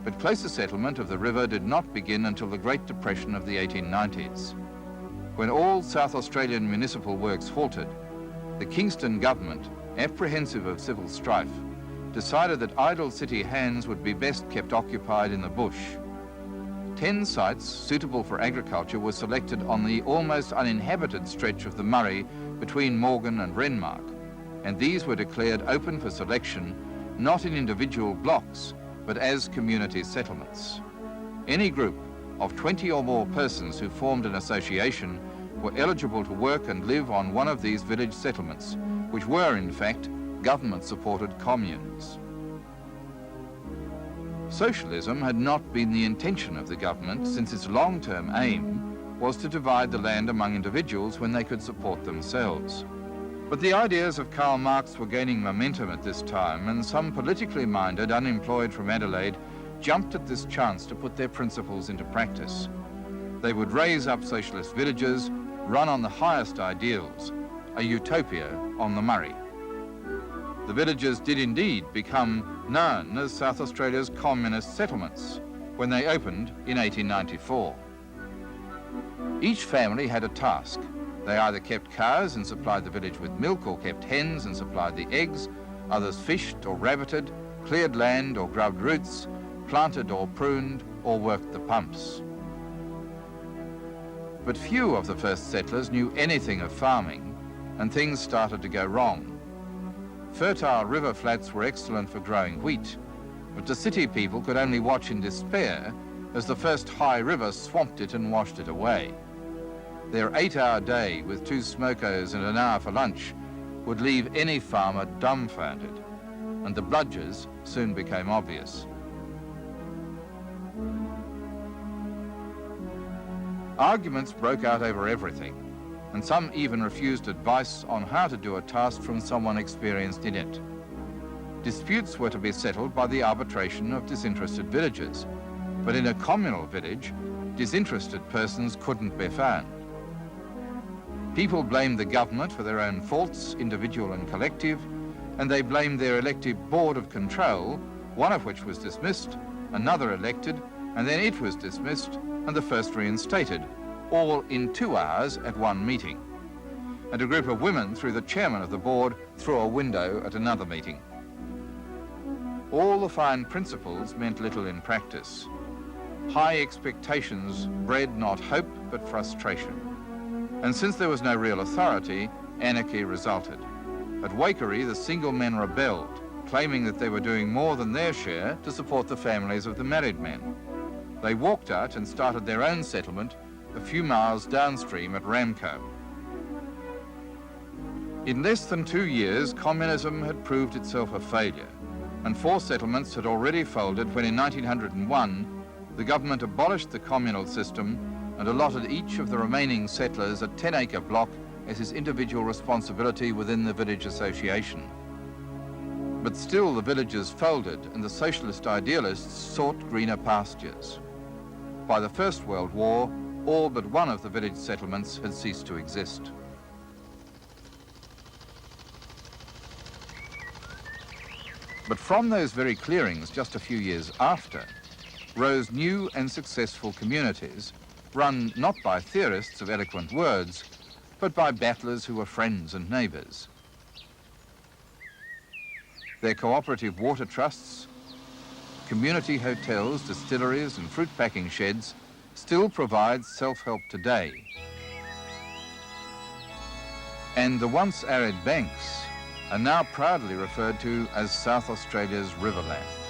But closer settlement of the river did not begin until the Great Depression of the 1890s. When all South Australian municipal works halted, the Kingston government, apprehensive of civil strife, decided that idle city hands would be best kept occupied in the bush. 10 sites suitable for agriculture were selected on the almost uninhabited stretch of the Murray between Morgan and Renmark, and these were declared open for selection not in individual blocks, but as community settlements. Any group of 20 or more persons who formed an association were eligible to work and live on one of these village settlements, which were, in fact, government-supported communes. Socialism had not been the intention of the government, since its long-term aim was to divide the land among individuals when they could support themselves. But the ideas of Karl Marx were gaining momentum at this time, and some politically minded unemployed from Adelaide jumped at this chance to put their principles into practice. They would raise up socialist villages, run on the highest ideals, a utopia on the Murray. The villages did indeed become known as South Australia's communist settlements when they opened in 1894. Each family had a task. They either kept cows and supplied the village with milk, or kept hens and supplied the eggs. Others fished or rabbited, cleared land or grubbed roots, planted or pruned, or worked the pumps. But few of the first settlers knew anything of farming, and things started to go wrong. Fertile river flats were excellent for growing wheat, but the city people could only watch in despair as the first high river swamped it and washed it away. Their 8-hour day with 2 smokers and an hour for lunch would leave any farmer dumbfounded, and the bludgers soon became obvious. Arguments broke out over everything, and some even refused advice on how to do a task from someone experienced in it. Disputes were to be settled by the arbitration of disinterested villagers, but in a communal village, disinterested persons couldn't be found. People blamed the government for their own faults, individual and collective, and they blamed their elective board of control, one of which was dismissed, another elected, and then it was dismissed, and the first reinstated, all in 2 hours at one meeting. And a group of women threw the chairman of the board through a window at another meeting. All the fine principles meant little in practice. High expectations bred not hope but frustration. And since there was no real authority, anarchy resulted. At Waikerie, the single men rebelled, claiming that they were doing more than their share to support the families of the married men. They walked out and started their own settlement a few miles downstream at Ramco. In less than 2 years, communism had proved itself a failure, and 4 settlements had already folded when in 1901, the government abolished the communal system and allotted each of the remaining settlers a 10-acre block as his individual responsibility within the village association. But still the villages folded, and the socialist idealists sought greener pastures. By the First World War, all but one of the village settlements had ceased to exist. But from those very clearings just a few years after, rose new and successful communities, run not by theorists of eloquent words, but by battlers who were friends and neighbours. Their cooperative water trusts, community hotels, distilleries and fruit packing sheds still provide self-help today. And the once arid banks are now proudly referred to as South Australia's riverland.